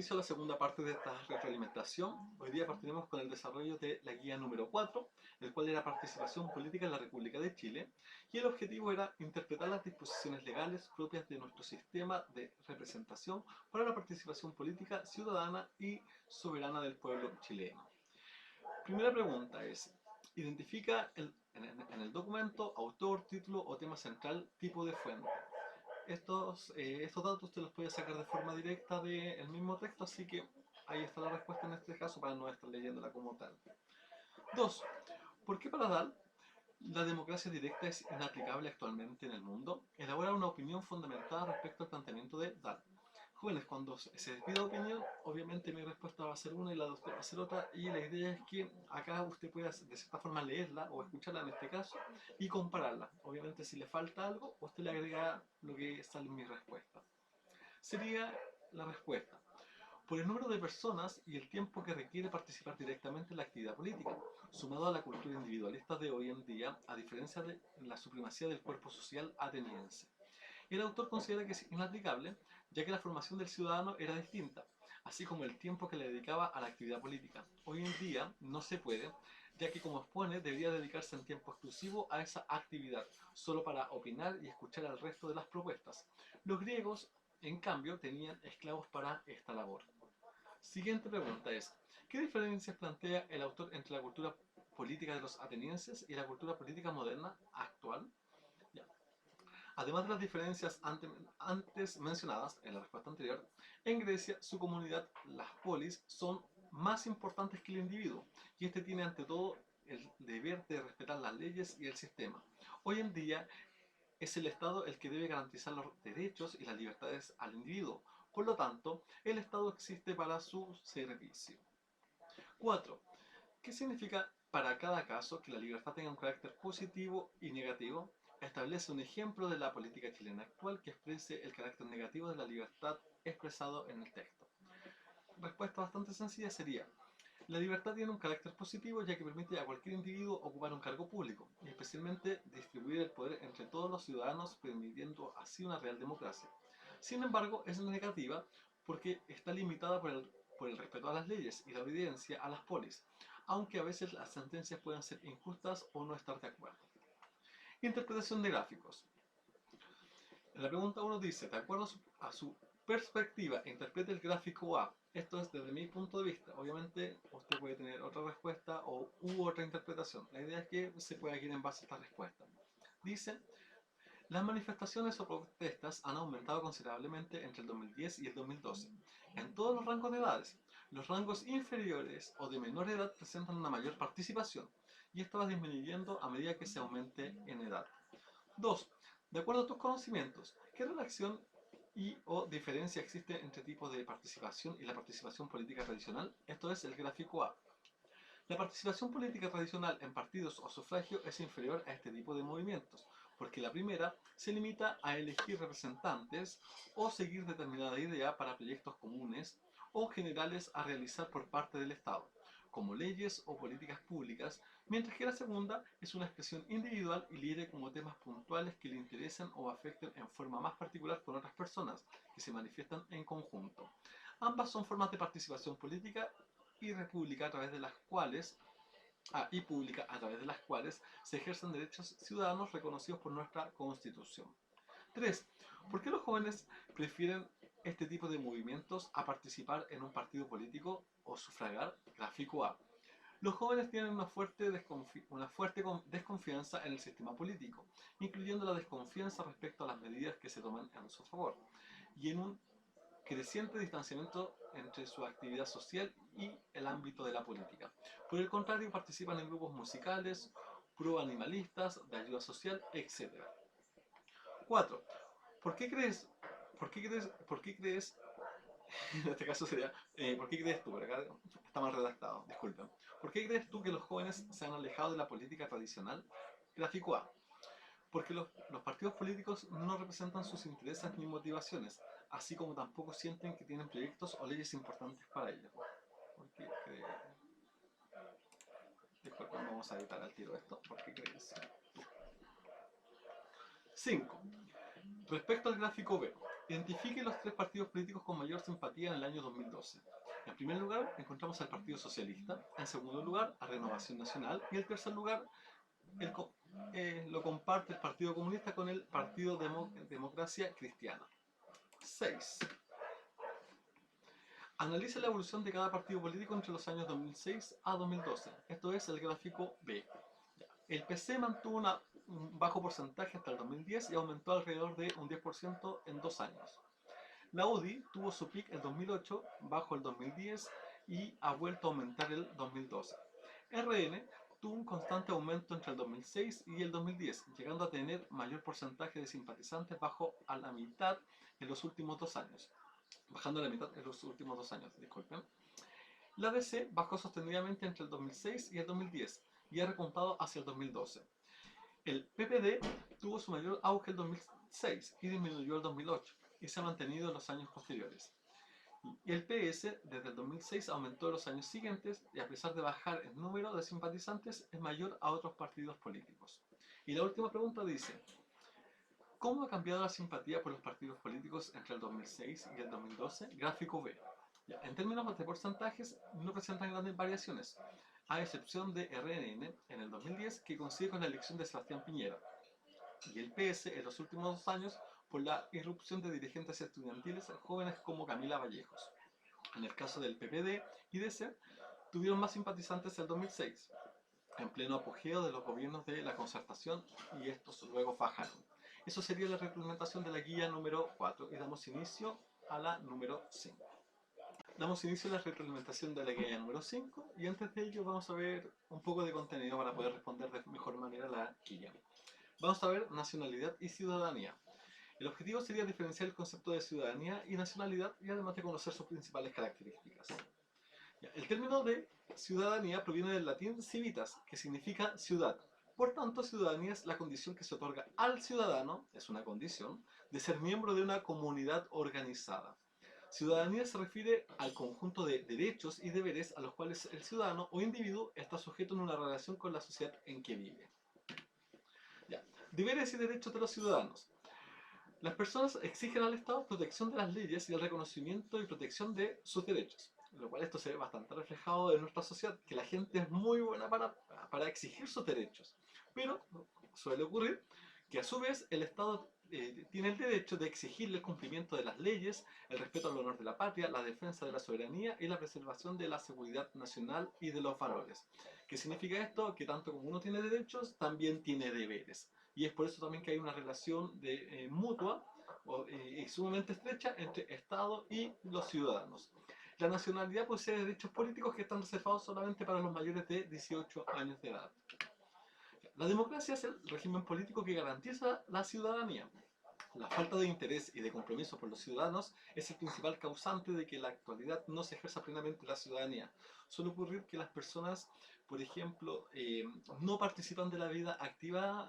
inicio la segunda parte de esta retroalimentación. Hoy día partiremos con el desarrollo de la guía número 4, el cual era participación política en la República de Chile, y el objetivo era interpretar las disposiciones legales propias de nuestro sistema de representación para la participación política ciudadana y soberana del pueblo chileno. Primera pregunta es, identifica en el documento autor, título o tema central, tipo de fuente. Estos datos usted los puede sacar de forma directa del mismo texto, así que ahí está la respuesta en este caso para no estar leyéndola como tal. 2. ¿Por qué para Dahl la democracia directa es inaplicable actualmente en el mundo? Elabora una opinión fundamentada respecto al planteamiento de Dahl. Jóvenes, cuando se pida opinión, obviamente mi respuesta va a ser una y la de usted va a ser otra, y la idea es que acá usted pueda de cierta forma leerla o escucharla en este caso y compararla. Obviamente si le falta algo, usted le agrega lo que sale en mi respuesta. Sería la respuesta: por el número de personas y el tiempo que requiere participar directamente en la actividad política, sumado a la cultura individualista de hoy en día, a diferencia de la supremacía del cuerpo social ateniense. El autor considera que es inaplicable, ya que la formación del ciudadano era distinta, así como el tiempo que le dedicaba a la actividad política. Hoy en día no se puede, ya que, como expone, debería dedicarse en tiempo exclusivo a esa actividad, solo para opinar y escuchar al resto de las propuestas. Los griegos, en cambio, tenían esclavos para esta labor. Siguiente pregunta es, ¿qué diferencias plantea el autor entre la cultura política de los atenienses y la cultura política moderna actual? Ya. Además de las diferencias antes mencionadas en la respuesta anterior, en Grecia su comunidad, las polis, son más importantes que el individuo, y este tiene ante todo el deber de respetar las leyes y el sistema. Hoy en día es el Estado el que debe garantizar los derechos y las libertades al individuo. Por lo tanto, el Estado existe para su servicio. 4. ¿Qué significa para cada caso que la libertad tenga un carácter positivo y negativo? Establece un ejemplo de la política chilena actual que exprese el carácter negativo de la libertad expresado en el texto. Respuesta bastante sencilla sería: la libertad tiene un carácter positivo, ya que permite a cualquier individuo ocupar un cargo público, y especialmente distribuir el poder entre todos los ciudadanos, permitiendo así una real democracia. Sin embargo, es negativa porque está limitada por el respeto a las leyes y la obediencia a las polis, aunque a veces las sentencias puedan ser injustas o no estar de acuerdo. Interpretación de gráficos. En la pregunta 1 dice, de acuerdo a su perspectiva, interprete el gráfico A. Esto es desde mi punto de vista. Obviamente usted puede tener otra respuesta o otra interpretación. La idea es que se pueda ir en base a esta respuesta. Dice, las manifestaciones o protestas han aumentado considerablemente entre el 2010 y el 2012, en todos los rangos de edades. Los rangos inferiores o de menor edad presentan una mayor participación, y esto va disminuyendo a medida que se aumente en edad. 2. De acuerdo a tus conocimientos, ¿qué relación y o diferencia existe entre tipos de participación y la participación política tradicional? Esto es el gráfico A. La participación política tradicional en partidos o sufragio es inferior a este tipo de movimientos, porque la primera se limita a elegir representantes o seguir determinada idea para proyectos comunes o generales a realizar por parte del Estado, como leyes o políticas públicas, mientras que la segunda es una expresión individual y libre como temas puntuales que le interesen o afecten en forma más particular con otras personas, que se manifiestan en conjunto. Ambas son formas de participación política y república a través de las cuales y pública a través de las cuales se ejercen derechos ciudadanos reconocidos por nuestra Constitución. 3. ¿Por qué los jóvenes prefieren este tipo de movimientos a participar en un partido político o sufragar? Gráfico A. Los jóvenes tienen una fuerte desconfianza en el sistema político, incluyendo la desconfianza respecto a las medidas que se toman en su favor, y en un creciente distanciamiento entre su actividad social y el ámbito de la política. Por el contrario, participan en grupos musicales, pro-animalistas, de ayuda social, etc. 4. ¿Por qué crees, por qué crees, en este caso sería, ¿por qué crees tú? Por acá está mal redactado, disculpen. ¿Por qué crees tú que los jóvenes se han alejado de la política tradicional? Gráfico A. Porque los partidos políticos no representan sus intereses ni motivaciones, así como tampoco sienten que tienen proyectos o leyes importantes para ellos. Porque disculpen, vamos a editar al tiro esto. ¿Por qué crees? 5. Respecto al gráfico B, Identifique los tres partidos políticos con mayor simpatía en el año 2012. En primer lugar, encontramos al Partido Socialista, en segundo lugar, a Renovación Nacional, y en tercer lugar, lo comparte el Partido Comunista con el Partido Democracia Cristiana. 6. Analiza la evolución de cada partido político entre los años 2006 a 2012. Esto es el gráfico B. El PC mantuvo un bajo porcentaje hasta el 2010 y aumentó alrededor de un 10% en 2 años. La UDI tuvo su pic en 2008, bajo el 2010 y ha vuelto a aumentar el 2012. RN tuvo un constante aumento entre el 2006 y el 2010, llegando a tener mayor porcentaje de simpatizantes bajo a la mitad en los últimos 2 años. Bajando a la mitad en los últimos 2 años, disculpen. La DC bajó sostenidamente entre el 2006 y el 2010 y ha repuntado hacia el 2012. El PPD tuvo su mayor auge en el 2006 y disminuyó el 2008 y se ha mantenido en los años posteriores. Y el PS desde el 2006 aumentó en los años siguientes y a pesar de bajar el número de simpatizantes es mayor a otros partidos políticos. Y la última pregunta dice, ¿cómo ha cambiado la simpatía por los partidos políticos entre el 2006 y el 2012? Gráfico B. En términos de porcentajes no presentan grandes variaciones, a excepción de RNN en el 2010 que coincide con la elección de Sebastián Piñera y el PS en los últimos 2 años por la irrupción de dirigentes estudiantiles jóvenes como Camila Vallejos. En el caso del PPD y DC, tuvieron más simpatizantes en el 2006, en pleno apogeo de los gobiernos de la concertación, y estos luego bajaron. Eso sería la reglamentación de la guía número 4 y damos inicio a la número 5. Damos inicio a la retroalimentación de la guía número 5 y antes de ello vamos a ver un poco de contenido para poder responder de mejor manera la guía. Vamos a ver nacionalidad y ciudadanía. El objetivo sería diferenciar el concepto de ciudadanía y nacionalidad y además de conocer sus principales características. El término de ciudadanía proviene del latín civitas, que significa ciudad. Por tanto, ciudadanía es la condición que se otorga al ciudadano, es una condición, de ser miembro de una comunidad organizada. Ciudadanía se refiere al conjunto de derechos y deberes a los cuales el ciudadano o individuo está sujeto en una relación con la sociedad en que vive. Deberes y derechos de los ciudadanos. Las personas exigen al Estado protección de las leyes y el reconocimiento y protección de sus derechos, lo cual esto se ve bastante reflejado en nuestra sociedad, que la gente es muy buena para exigir sus derechos, pero suele ocurrir que a su vez el Estado tiene el derecho de exigirle el cumplimiento de las leyes, el respeto al honor de la patria, la defensa de la soberanía y la preservación de la seguridad nacional y de los valores. ¿Qué significa esto? Que tanto como uno tiene derechos, también tiene deberes. Y es por eso también que hay una relación mutua y sumamente estrecha entre Estado y los ciudadanos. La nacionalidad posee derechos políticos que están reservados solamente para los mayores de 18 años de edad. La democracia es el régimen político que garantiza la ciudadanía. La falta de interés y de compromiso por los ciudadanos es el principal causante de que en la actualidad no se ejerza plenamente la ciudadanía. Suele ocurrir que las personas, por ejemplo, no participan de la vida activa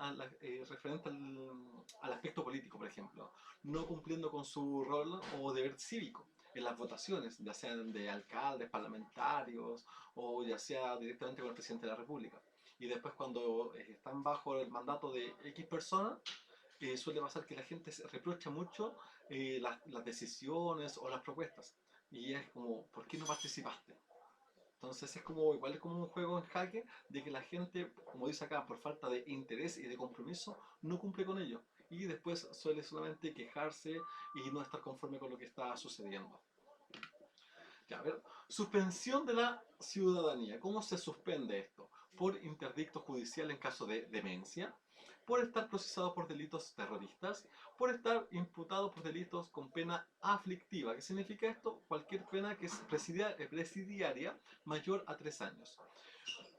referente al aspecto político, por ejemplo, no cumpliendo con su rol o deber cívico en las votaciones, ya sean de alcaldes, parlamentarios o ya sea directamente con el presidente de la República. Y después cuando están bajo el mandato de X personas, suele pasar que la gente se reprocha mucho las decisiones o las propuestas. Y es como, ¿por qué no participaste? Entonces es como, igual es como un juego en jaque de que la gente, como dice acá, por falta de interés y de compromiso, no cumple con ello. Y después suele solamente quejarse y no estar conforme con lo que está sucediendo. Ya, a ver, suspensión de la ciudadanía. ¿Cómo se suspende esto? Por interdicto judicial en caso de demencia, por estar procesado por delitos terroristas, por estar imputado por delitos con pena aflictiva. ¿Qué significa esto? Cualquier pena que es presidiaria mayor a 3 años.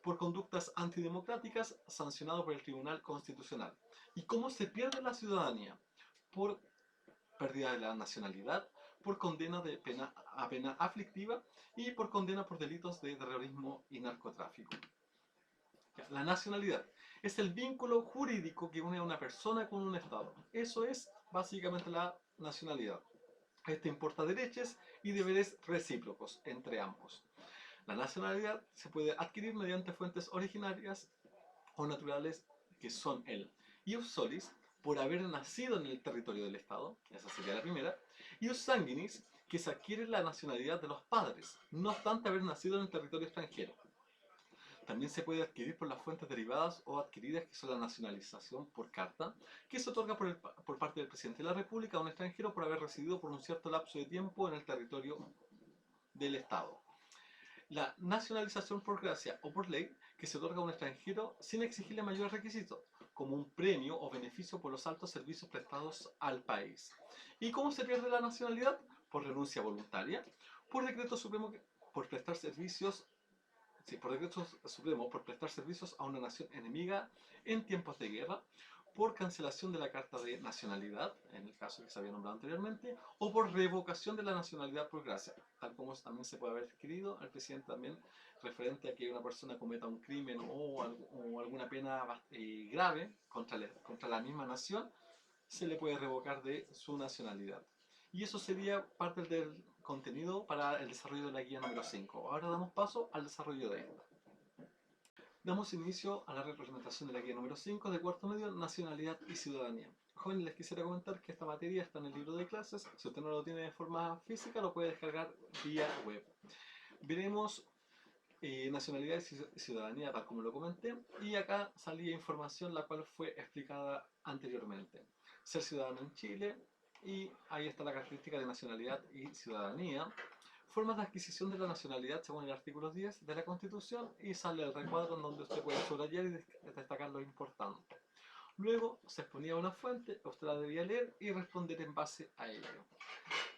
Por conductas antidemocráticas, sancionado por el Tribunal Constitucional. ¿Y cómo se pierde la ciudadanía? Por pérdida de la nacionalidad, por condena a pena aflictiva y por condena por delitos de terrorismo y narcotráfico. La nacionalidad es el vínculo jurídico que une a una persona con un Estado. Eso es básicamente la nacionalidad. Este importa derechos y deberes recíprocos entre ambos. La nacionalidad se puede adquirir mediante fuentes originarias o naturales que son el ius solis, por haber nacido en el territorio del Estado, esa sería la primera, Ius sanguinis, que se adquiere la nacionalidad de los padres, no obstante haber nacido en el territorio extranjero. También se puede adquirir por las fuentes derivadas o adquiridas, que son la nacionalización por carta, que se otorga por parte del presidente de la República a un extranjero por haber residido por un cierto lapso de tiempo en el territorio del Estado. La nacionalización por gracia o por ley, que se otorga a un extranjero sin exigirle mayores requisitos, como un premio o beneficio por los altos servicios prestados al país. ¿Y cómo se pierde la nacionalidad? Por renuncia voluntaria, por decreto supremo, por prestar servicios por decreto supremo, por prestar servicios a una nación enemiga en tiempos de guerra, por cancelación de la carta de nacionalidad, en el caso que se había nombrado anteriormente, o por revocación de la nacionalidad por gracia, tal como también se puede haber adquirido al presidente también referente a que una persona cometa un crimen o alguna pena grave contra la misma nación, se le puede revocar de su nacionalidad. Y eso sería parte del contenido para el desarrollo de la guía número 5. Ahora damos paso al desarrollo de esta. Damos inicio a la representación de la guía número 5 de cuarto medio, nacionalidad y ciudadanía. Jóvenes, les quisiera comentar que esta materia está en el libro de clases. Si usted no lo tiene de forma física, lo puede descargar vía web. Veremos nacionalidad y ciudadanía, tal como lo comenté, y acá salía información la cual fue explicada anteriormente. Ser ciudadano en Chile, y ahí está la característica de nacionalidad y ciudadanía. Formas de adquisición de la nacionalidad según el artículo 10 de la Constitución, y sale el recuadro en donde usted puede subrayar y destacar lo importante. Luego se exponía una fuente, usted la debía leer y responder en base a ello.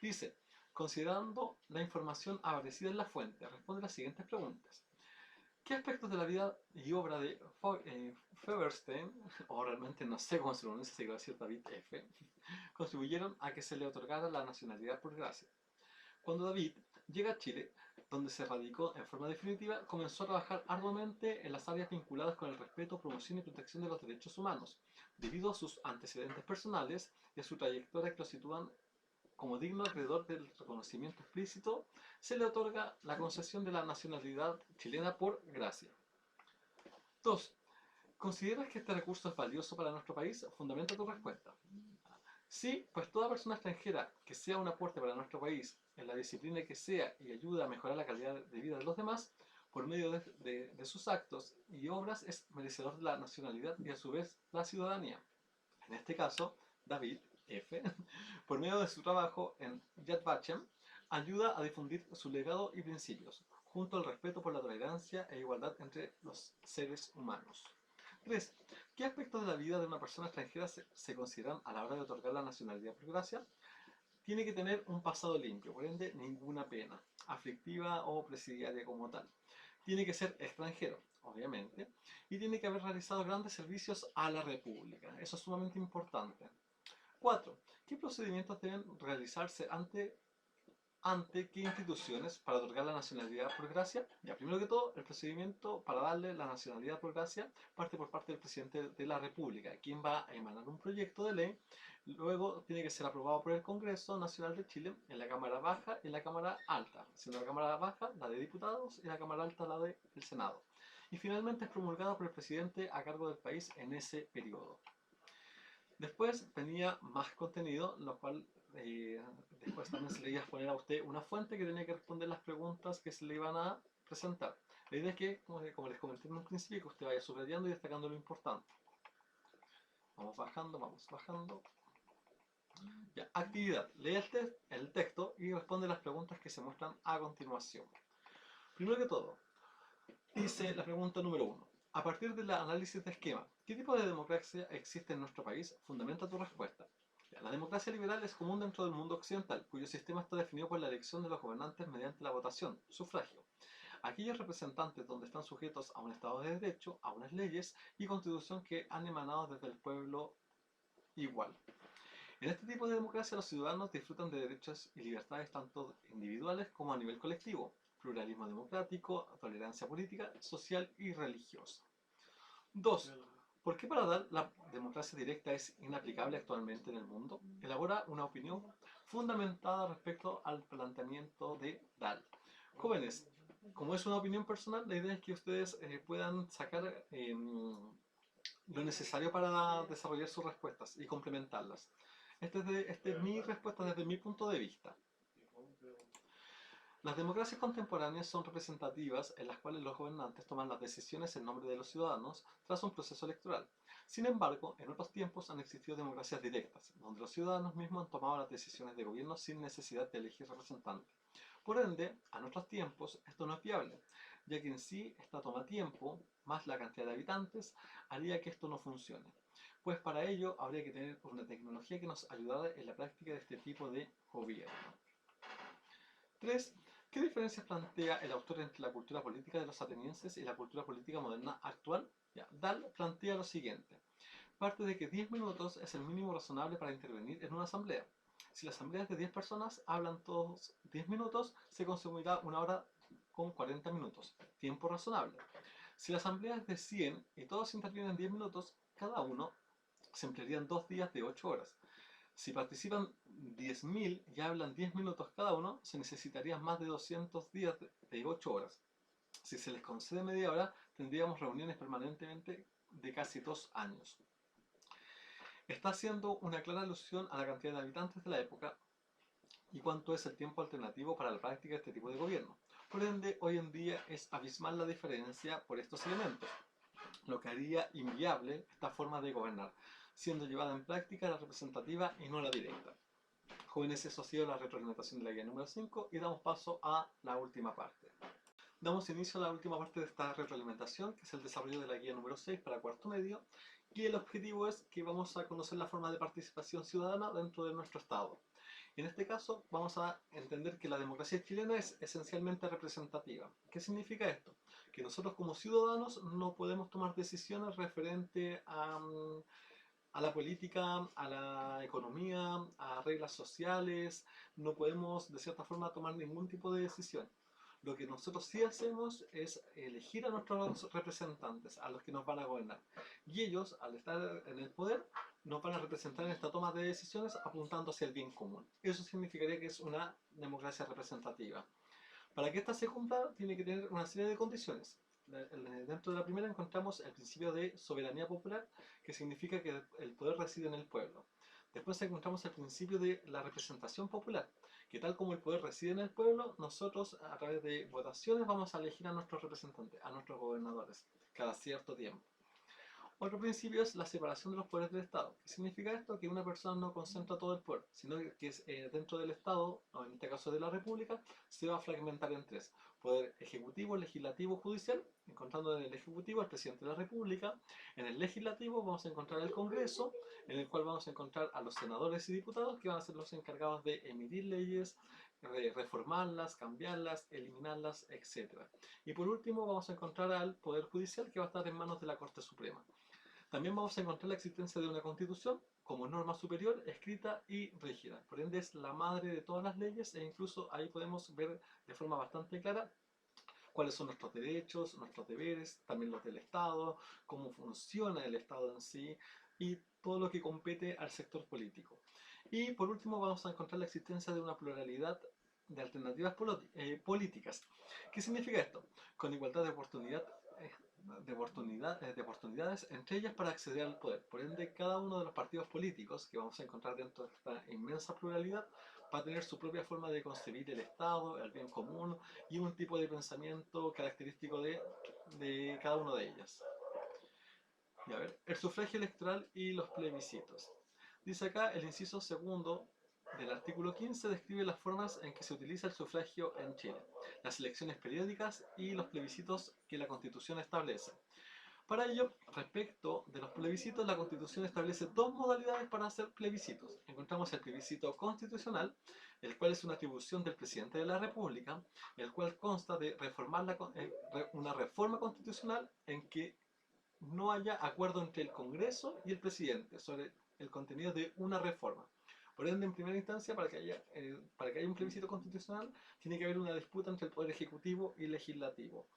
Dice, considerando la información aparecida en la fuente, responde las siguientes preguntas. ¿Qué aspectos de la vida y obra de Feuerstein, o realmente no sé cómo se pronuncia, si va a decir David F., contribuyeron a que se le otorgara la nacionalidad por gracia? Cuando David llega a Chile, donde se radicó en forma definitiva, comenzó a trabajar arduamente en las áreas vinculadas con el respeto, promoción y protección de los derechos humanos, debido a sus antecedentes personales y a su trayectoria que lo sitúan como digno acreedor del reconocimiento explícito. Se le otorga la concesión de la nacionalidad chilena por gracia. 2. ¿Consideras que este recurso es valioso para nuestro país? Fundamenta tu respuesta. Sí, pues toda persona extranjera que sea un aporte para nuestro país, en la disciplina que sea, y ayude a mejorar la calidad de vida de los demás, por medio de sus actos y obras, es merecedor de la nacionalidad y a su vez la ciudadanía. En este caso, David F., por medio de su trabajo en Yad Vashem, ayuda a difundir su legado y principios, junto al respeto por la tolerancia e igualdad entre los seres humanos. 3. ¿Qué aspectos de la vida de una persona extranjera se consideran a la hora de otorgar la nacionalidad por gracia? Tiene que tener un pasado limpio, por ende, ninguna pena, aflictiva o presidiaria como tal. Tiene que ser extranjero, obviamente, y tiene que haber realizado grandes servicios a la República. Eso es sumamente importante. 4. ¿Qué procedimientos deben realizarse ante qué instituciones para otorgar la nacionalidad por gracia? Ya, primero que todo, el procedimiento para darle la nacionalidad por gracia parte por parte del presidente de la República, quien va a emanar un proyecto de ley. Luego tiene que ser aprobado por el Congreso Nacional de Chile, en la Cámara Baja y en la Cámara Alta, siendo la Cámara Baja la de Diputados y la Cámara Alta la del Senado. Y finalmente es promulgada por el presidente a cargo del país en ese periodo. Después venía más contenido, lo cual después también se le iba a poner a usted una fuente que tenía que responder las preguntas que se le iban a presentar. La idea es que, como les comenté en un principio, que usted vaya subrayando y destacando lo importante. Vamos bajando, vamos bajando. Ya, actividad. Lee el texto y responde las preguntas que se muestran a continuación. Primero que todo, dice la pregunta número 1. A partir del análisis de esquema, ¿qué tipo de democracia existe en nuestro país? Fundamenta tu respuesta. La democracia liberal es común dentro del mundo occidental, cuyo sistema está definido por la elección de los gobernantes mediante la votación, sufragio. Aquellos representantes donde están sujetos a un Estado de Derecho, a unas leyes y constitución que han emanado desde el pueblo igual. En este tipo de democracia los ciudadanos disfrutan de derechos y libertades tanto individuales como a nivel colectivo, pluralismo democrático, tolerancia política, social y religiosa. 2. ¿Por qué para Dahl la democracia directa es inaplicable actualmente en el mundo? Elabora una opinión fundamentada respecto al planteamiento de Dahl. Jóvenes, como es una opinión personal, la idea es que ustedes puedan sacar lo necesario para desarrollar sus respuestas y complementarlas. Esta es mi respuesta desde mi punto de vista. Las democracias contemporáneas son representativas en las cuales los gobernantes toman las decisiones en nombre de los ciudadanos tras un proceso electoral. Sin embargo, en otros tiempos han existido democracias directas, donde los ciudadanos mismos han tomado las decisiones de gobierno sin necesidad de elegir representantes. Por ende, a nuestros tiempos esto no es viable, ya que en sí esta toma tiempo, más la cantidad de habitantes, haría que esto no funcione. Pues para ello habría que tener una tecnología que nos ayudara en la práctica de este tipo de gobierno. 3. ¿Qué diferencias plantea el autor entre la cultura política de los atenienses y la cultura política moderna actual? Dahl plantea lo siguiente. Parte de que 10 minutos es el mínimo razonable para intervenir en una asamblea. Si la asamblea es de 10 personas, hablan todos 10 minutos, se consumirá una hora con 40 minutos. Tiempo razonable. Si la asamblea es de 100 y todos intervienen 10 minutos, cada uno se emplearían 2 días de 8 horas. Si participan 10.000 y hablan 10 minutos cada uno, se necesitarían más de 200 días de 8 horas. Si se les concede media hora, tendríamos reuniones permanentemente de casi 2 años. Está haciendo una clara alusión a la cantidad de habitantes de la época y cuánto es el tiempo alternativo para la práctica de este tipo de gobierno. Por ende, hoy en día es abismal la diferencia por estos elementos, lo que haría inviable esta forma de gobernar, siendo llevada en práctica la representativa y no la directa. Jóvenes, eso ha sido la retroalimentación de la guía número 5 y damos paso a la última parte. Damos inicio a la última parte de esta retroalimentación, que es el desarrollo de la guía número 6 para cuarto medio, y el objetivo es que vamos a conocer la forma de participación ciudadana dentro de nuestro Estado. En este caso vamos a entender que la democracia chilena es esencialmente representativa. ¿Qué significa esto? Que nosotros como ciudadanos no podemos tomar decisiones referente a la política, a la economía, a reglas sociales, no podemos de cierta forma tomar ningún tipo de decisión. Lo que nosotros sí hacemos es elegir a nuestros representantes, a los que nos van a gobernar. Y ellos, al estar en el poder, nos van a representar en esta toma de decisiones apuntando hacia el bien común. Eso significaría que es una democracia representativa. Para que esta se cumpla, tiene que tener una serie de condiciones. Dentro de la primera encontramos el principio de soberanía popular, que significa que el poder reside en el pueblo. Después encontramos el principio de la representación popular, que tal como el poder reside en el pueblo, nosotros a través de votaciones vamos a elegir a nuestros representantes, a nuestros gobernadores, cada cierto tiempo. Otro principio es la separación de los poderes del Estado. ¿Qué significa esto? Que una persona no concentra todo el poder, sino que es, dentro del Estado, o en este caso de la República, se va a fragmentar en tres. Poder ejecutivo, legislativo, judicial, encontrando en el ejecutivo al presidente de la República. En el legislativo vamos a encontrar el Congreso, en el cual vamos a encontrar a los senadores y diputados, que van a ser los encargados de emitir leyes, reformarlas, cambiarlas, eliminarlas, etc. Y por último vamos a encontrar al Poder Judicial, que va a estar en manos de la Corte Suprema. También vamos a encontrar la existencia de una constitución como norma superior, escrita y rígida. Por ende es la madre de todas las leyes e incluso ahí podemos ver de forma bastante clara cuáles son nuestros derechos, nuestros deberes, también los del Estado, cómo funciona el Estado en sí y todo lo que compete al sector político. Y por último vamos a encontrar la existencia de una pluralidad de alternativas políticas. ¿Qué significa esto? Con igualdad de oportunidades entre ellas para acceder al poder. Por ende, cada uno de los partidos políticos que vamos a encontrar dentro de esta inmensa pluralidad va a tener su propia forma de concebir el Estado, el bien común y un tipo de pensamiento característico de cada una de ellas. Y a ver, el sufragio electoral y los plebiscitos. Dice acá el inciso segundo del artículo 15 describe las formas en que se utiliza el sufragio en Chile, las elecciones periódicas y los plebiscitos que la Constitución establece. Para ello, respecto de los plebiscitos, la Constitución establece dos modalidades para hacer plebiscitos. Encontramos el plebiscito constitucional, el cual es una atribución del presidente de la República, el cual consta de reformar una reforma constitucional en que no haya acuerdo entre el Congreso y el presidente sobre el contenido de una reforma. Por ende, en primera instancia, para que haya un plebiscito constitucional, tiene que haber una disputa entre el Poder Ejecutivo y Legislativo.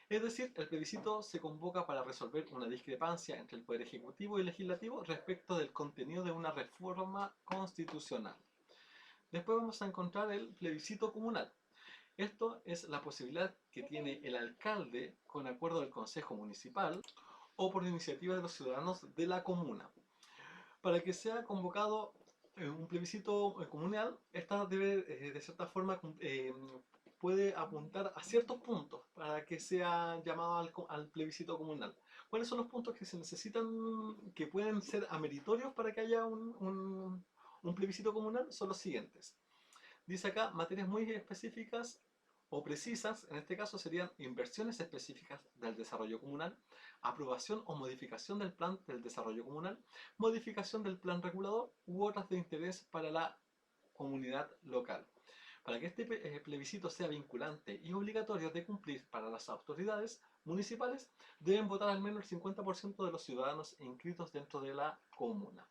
Es decir, el plebiscito se convoca para resolver una discrepancia entre el Poder Ejecutivo y Legislativo respecto del contenido de una reforma constitucional. Después vamos a encontrar el plebiscito comunal. Esto es la posibilidad que tiene el alcalde, con acuerdo del Consejo Municipal, o por iniciativa de los ciudadanos de la comuna, para que sea convocado un plebiscito comunal, esta debe, de cierta forma, puede apuntar a ciertos puntos para que sea llamado al plebiscito comunal. ¿Cuáles son los puntos que se necesitan, que pueden ser ameritorios para que haya un plebiscito comunal? Son los siguientes. Dice acá, materias muy específicas o precisas, en este caso serían inversiones específicas del desarrollo comunal, aprobación o modificación del plan del desarrollo comunal, modificación del plan regulador u otras de interés para la comunidad local. Para que este plebiscito sea vinculante y obligatorio de cumplir para las autoridades municipales, deben votar al menos el 50% de los ciudadanos inscritos dentro de la comuna.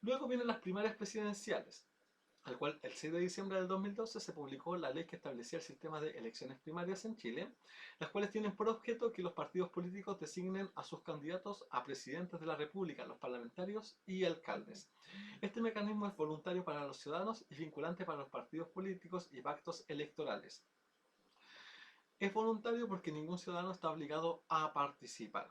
Luego vienen las primarias presidenciales, al cual el 6 de diciembre del 2012 se publicó la ley que establecía el sistema de elecciones primarias en Chile, las cuales tienen por objeto que los partidos políticos designen a sus candidatos a presidentes de la República, los parlamentarios y alcaldes. Este mecanismo es voluntario para los ciudadanos y vinculante para los partidos políticos y pactos electorales. Es voluntario porque ningún ciudadano está obligado a participar.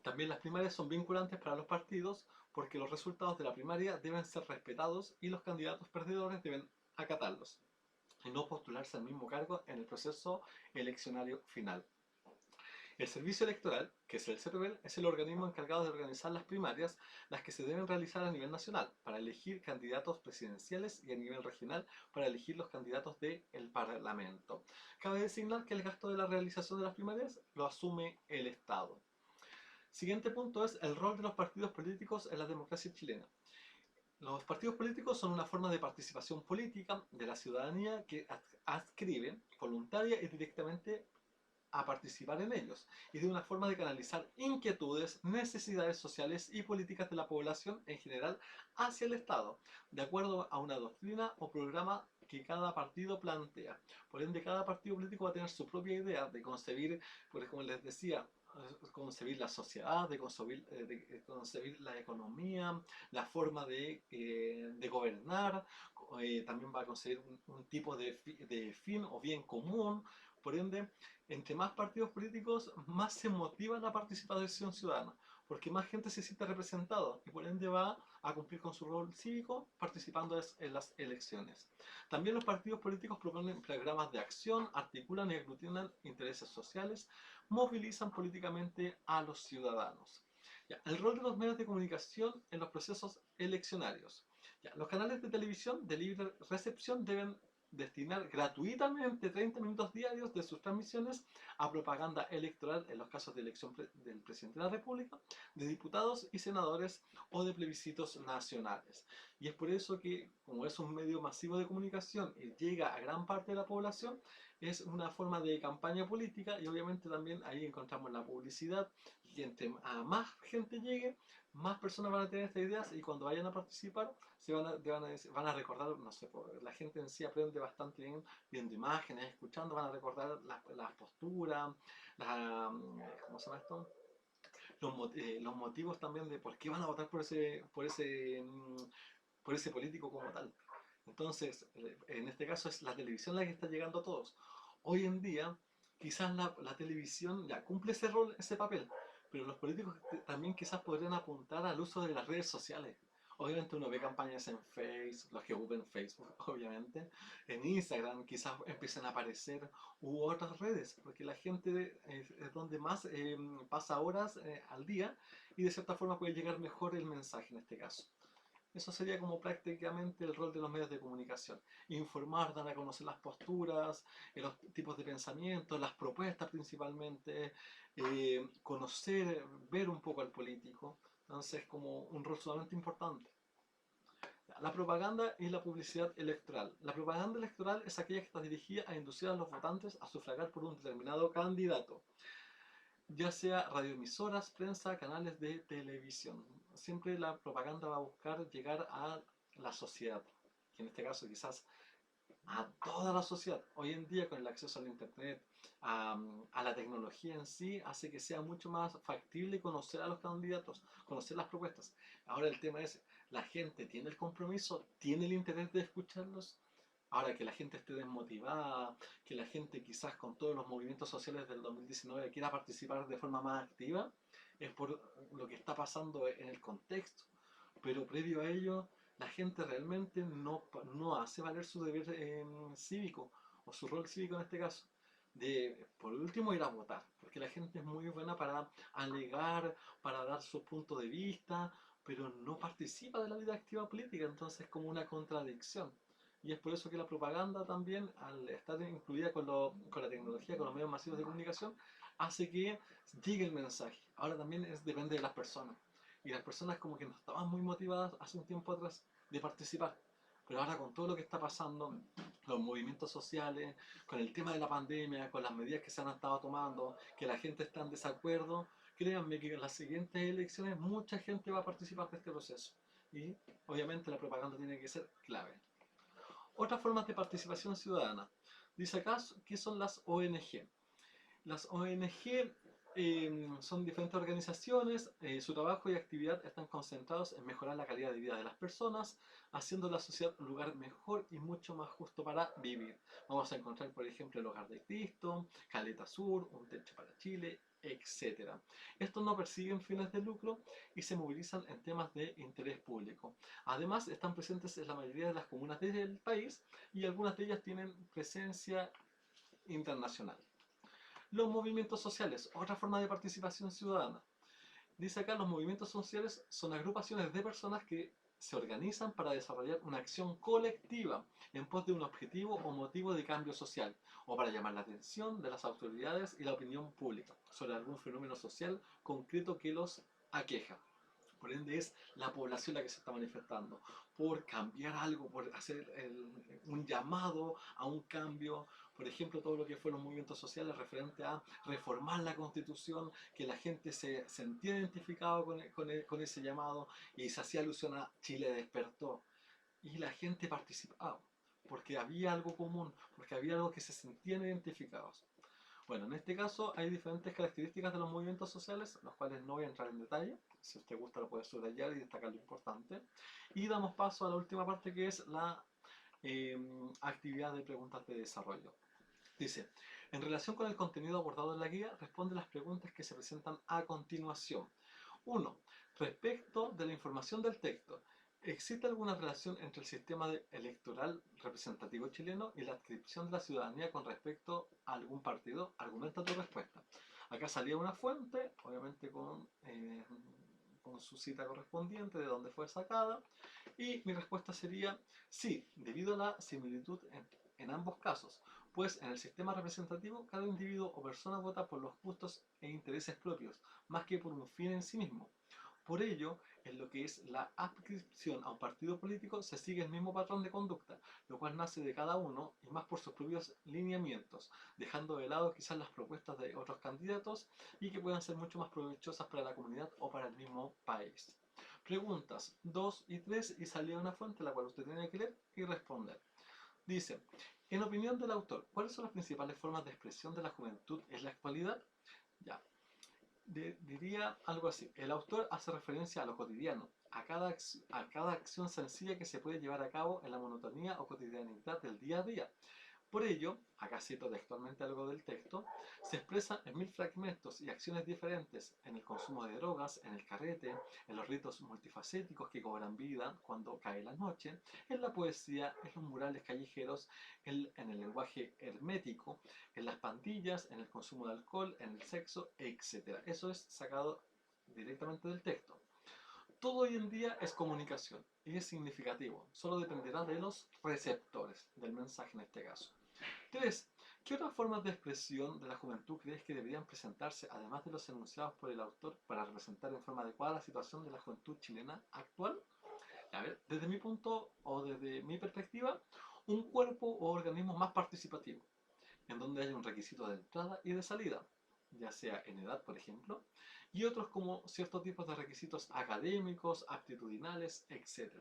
También las primarias son vinculantes para los partidos porque los resultados de la primaria deben ser respetados y los candidatos perdedores deben acatarlos y no postularse al mismo cargo en el proceso eleccionario final. El Servicio Electoral, que es el CERVEL, es el organismo encargado de organizar las primarias, las que se deben realizar a nivel nacional, para elegir candidatos presidenciales y a nivel regional para elegir los candidatos del Parlamento. Cabe designar que el gasto de la realización de las primarias lo asume el Estado. Siguiente punto es el rol de los partidos políticos en la democracia chilena. Los partidos políticos son una forma de participación política de la ciudadanía que adscribe voluntaria y directamente a participar en ellos, y de una forma de canalizar inquietudes, necesidades sociales y políticas de la población en general hacia el Estado, de acuerdo a una doctrina o programa que cada partido plantea. Por ende, cada partido político va a tener su propia idea de concebir, pues como les decía, concebir la sociedad, de concebir la economía, la forma de gobernar, también va a concebir un tipo de fin o bien común. Por ende, entre más partidos políticos, más se motiva la participación ciudadana, porque más gente se siente representado y por ende va a cumplir con su rol cívico participando en las elecciones. También los partidos políticos proponen programas de acción, articulan y aglutinan intereses sociales, movilizan políticamente a los ciudadanos. Ya, el rol de los medios de comunicación en los procesos eleccionarios. Ya, los canales de televisión de libre recepción deben destinar gratuitamente 30 minutos diarios de sus transmisiones a propaganda electoral en los casos de elección del presidente de la República, de diputados y senadores o de plebiscitos nacionales. Y es por eso que, como es un medio masivo de comunicación y llega a gran parte de la población, es una forma de campaña política y obviamente también ahí encontramos la publicidad y entre a más gente llegue, más personas van a tener estas ideas y cuando vayan a participar van a recordar, no sé, la gente en sí aprende bastante bien viendo imágenes, escuchando, van a recordar las posturas, ¿cómo se llama esto? Los motivos también de por qué van a votar por ese político como tal. Entonces, en este caso es la televisión la que está llegando a todos. Hoy en día, quizás la televisión ya cumple ese rol, ese papel, pero los políticos también quizás podrían apuntar al uso de las redes sociales. Obviamente uno ve campañas en Facebook, los que ocupen Facebook, obviamente, en Instagram quizás empiecen a aparecer u otras redes, porque la gente es donde más pasa horas al día y de cierta forma puede llegar mejor el mensaje en este caso. Eso sería como prácticamente el rol de los medios de comunicación. Informar, dar a conocer las posturas, los tipos de pensamiento, las propuestas principalmente, conocer, ver un poco al político. Entonces, como un rol sumamente importante. La propaganda y la publicidad electoral. La propaganda electoral es aquella que está dirigida a inducir a los votantes a sufragar por un determinado candidato, ya sea radioemisoras, prensa, canales de televisión. Siempre la propaganda va a buscar llegar a la sociedad, que en este caso quizás a toda la sociedad. Hoy en día con el acceso al internet, a la tecnología en sí, hace que sea mucho más factible conocer a los candidatos, conocer las propuestas. Ahora el tema es, ¿la gente tiene el compromiso, tiene el interés de escucharlos? Ahora que la gente esté desmotivada, que la gente quizás con todos los movimientos sociales del 2019 quiera participar de forma más activa, es por lo que está pasando en el contexto. Pero previo a ello, la gente realmente no hace valer su deber cívico, o su rol cívico en este caso, de por último ir a votar, porque la gente es muy buena para alegar, para dar su punto de vista, pero no participa de la vida activa política, entonces es como una contradicción. Y es por eso que la propaganda también, al estar incluida con la tecnología, con los medios masivos de comunicación, hace que llegue el mensaje. Ahora también depende de las personas. Y las personas como que no estaban muy motivadas hace un tiempo atrás de participar. Pero ahora con todo lo que está pasando, los movimientos sociales, con el tema de la pandemia, con las medidas que se han estado tomando, que la gente está en desacuerdo, créanme que en las siguientes elecciones mucha gente va a participar de este proceso. Y obviamente la propaganda tiene que ser clave. Otras formas de participación ciudadana. Dice acá que son las ONG. Las ONG son diferentes organizaciones, su trabajo y actividad están concentrados en mejorar la calidad de vida de las personas, haciendo la sociedad un lugar mejor y mucho más justo para vivir. Vamos a encontrar, por ejemplo, el Hogar de Cristo, Caleta Sur, Un Techo para Chile, etc. Estos no persiguen fines de lucro y se movilizan en temas de interés público. Además, están presentes en la mayoría de las comunas del país y algunas de ellas tienen presencia internacional. Los movimientos sociales, otra forma de participación ciudadana. Dice acá, los movimientos sociales son agrupaciones de personas que se organizan para desarrollar una acción colectiva en pos de un objetivo o motivo de cambio social, o para llamar la atención de las autoridades y la opinión pública sobre algún fenómeno social concreto que los aqueja. Por ende es la población la que se está manifestando, por cambiar algo, por hacer un llamado a un cambio. Por ejemplo, todo lo que fueron los movimientos sociales referente a reformar la constitución, que la gente se sentía identificado con ese llamado y se hacía alusión a Chile despertó. Y la gente participaba, porque había algo común, porque había algo que se sentían identificados. Bueno, en este caso hay diferentes características de los movimientos sociales, los cuales no voy a entrar en detalle. Si usted gusta lo puede subrayar y destacar lo importante. Y damos paso a la última parte, que es la actividad de preguntas de desarrollo. Dice, en relación con el contenido abordado en la guía, responde las preguntas que se presentan a continuación. 1. Respecto de la información del texto, ¿existe alguna relación entre el sistema electoral representativo chileno y la adscripción de la ciudadanía con respecto a algún partido? Argumenta tu respuesta. Acá salía una fuente, obviamente con su cita correspondiente de dónde fue sacada, y mi respuesta sería sí, debido a la similitud en ambos casos, pues en el sistema representativo cada individuo o persona vota por los gustos e intereses propios, más que por un fin en sí mismo. Por ello, en lo que es la adscripción a un partido político se sigue el mismo patrón de conducta, lo cual nace de cada uno y más por sus propios lineamientos, dejando de lado quizás las propuestas de otros candidatos y que puedan ser mucho más provechosas para la comunidad o para el mismo país. Preguntas 2 y 3 y salía una fuente la cual usted tiene que leer y responder. Dice, en opinión del autor, ¿cuáles son las principales formas de expresión de la juventud en la actualidad? Ya, diría algo así. El autor hace referencia a lo cotidiano, a cada acción sencilla que se puede llevar a cabo en la monotonía o cotidianidad del día a día. Por ello, acá cito textualmente algo del texto, se expresa en mil fragmentos y acciones diferentes en el consumo de drogas, en el carrete, en los ritos multifacéticos que cobran vida cuando cae la noche, en la poesía, en los murales callejeros, en el lenguaje hermético, en las pandillas, en el consumo de alcohol, en el sexo, etc. Eso es sacado directamente del texto. Todo hoy en día es comunicación y es significativo, solo dependerá de los receptores del mensaje en este caso. 3. ¿Qué otras formas de expresión de la juventud crees que deberían presentarse, además de los enunciados por el autor, para representar en forma adecuada la situación de la juventud chilena actual? A ver, desde mi punto o desde mi perspectiva, un cuerpo o organismo más participativo, en donde haya un requisito de entrada y de salida, ya sea en edad, por ejemplo, y otros como ciertos tipos de requisitos académicos, aptitudinales, etc.,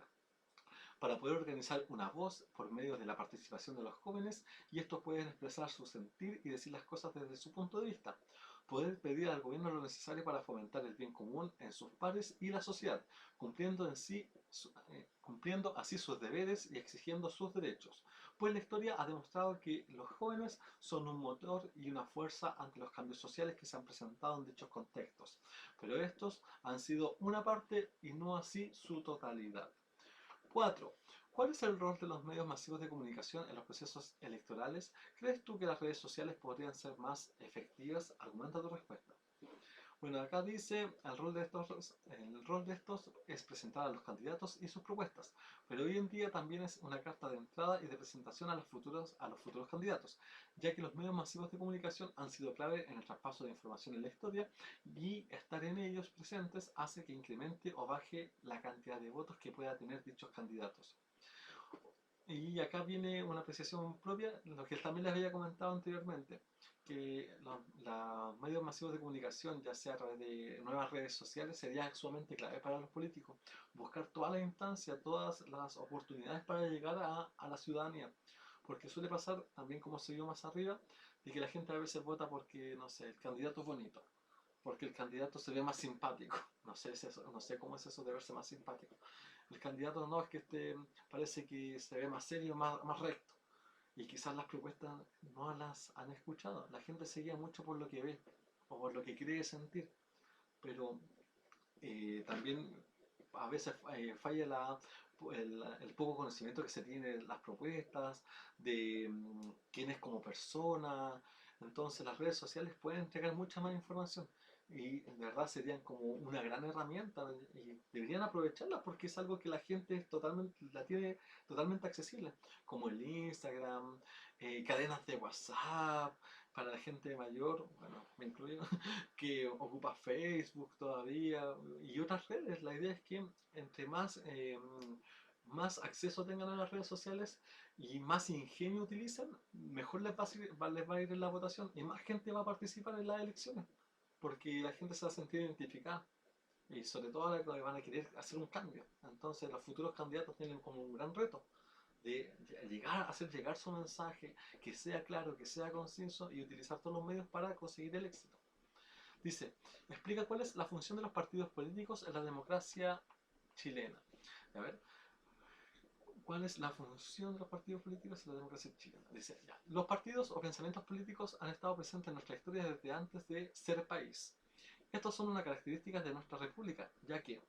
para poder organizar una voz por medio de la participación de los jóvenes y estos pueden expresar su sentir y decir las cosas desde su punto de vista. Poder pedir al gobierno lo necesario para fomentar el bien común en sus pares y la sociedad, cumpliendo así sus deberes y exigiendo sus derechos. Pues la historia ha demostrado que los jóvenes son un motor y una fuerza ante los cambios sociales que se han presentado en dichos contextos, pero estos han sido una parte y no así su totalidad. 4. ¿Cuál es el rol de los medios masivos de comunicación en los procesos electorales? ¿Crees tú que las redes sociales podrían ser más efectivas? Argumenta tu respuesta. Bueno, acá dice, el rol de estos es presentar a los candidatos y sus propuestas, pero hoy en día también es una carta de entrada y de presentación a los futuros candidatos, ya que los medios masivos de comunicación han sido clave en el traspaso de información en la historia y estar en ellos presentes hace que incremente o baje la cantidad de votos que pueda tener dichos candidatos. Y acá viene una apreciación propia, lo que también les había comentado anteriormente, que los medios masivos de comunicación, ya sea a través de nuevas redes sociales, sería sumamente clave para los políticos. Buscar toda la instancia, todas las oportunidades para llegar a la ciudadanía. Porque suele pasar, también como se vio más arriba, de que la gente a veces vota porque, no sé, el candidato es bonito, porque el candidato se ve más simpático. No sé, no sé cómo es eso de verse más simpático. El candidato no, es que parece que se ve más serio, más recto. Y quizás las propuestas no las han escuchado. La gente se guía mucho por lo que ve o por lo que cree sentir. Pero también a veces falla el poco conocimiento que se tiene de las propuestas, de quién es como persona. Entonces las redes sociales pueden entregar mucha más información y en verdad serían como una gran herramienta y deberían aprovecharla porque es algo que la gente la tiene totalmente accesible, como el Instagram, cadenas de WhatsApp para la gente mayor, bueno, me incluyo, que ocupa Facebook todavía y otras redes. La idea es que entre más acceso tengan a las redes sociales y más ingenio utilicen, mejor les va a ir en la votación y más gente va a participar en las elecciones, porque la gente se va a sentir identificada y sobre todo ahora que van a querer hacer un cambio. Entonces los futuros candidatos tienen como un gran reto de hacer llegar su mensaje, que sea claro, que sea conciso y utilizar todos los medios para conseguir el éxito. Dice, explica cuál es la función de los partidos políticos en la democracia chilena. A ver, ¿cuál es la función de los partidos políticos en la democracia chilena? Dice, ya, los partidos o pensamientos políticos han estado presentes en nuestra historia desde antes de ser país. Estos son una característica de nuestra república, ya que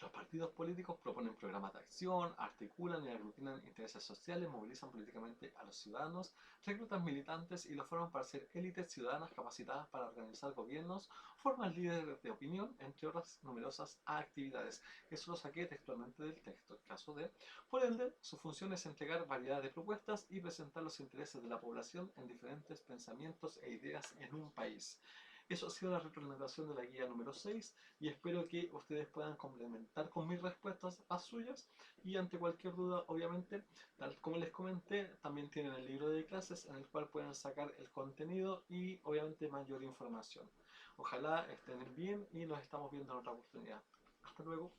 los partidos políticos proponen programas de acción, articulan y aglutinan intereses sociales, movilizan políticamente a los ciudadanos, reclutan militantes y los forman para ser élites ciudadanas capacitadas para organizar gobiernos, forman líderes de opinión, entre otras numerosas actividades. Eso lo saqué textualmente del texto. El caso de, por ende, su función es entregar variedad de propuestas y presentar los intereses de la población en diferentes pensamientos e ideas en un país. Eso ha sido la retroalimentación de la guía número 6 y espero que ustedes puedan complementar con mis respuestas a suyas y ante cualquier duda, obviamente, tal como les comenté, también tienen el libro de clases en el cual pueden sacar el contenido y obviamente mayor información. Ojalá estén bien y nos estamos viendo en otra oportunidad. Hasta luego.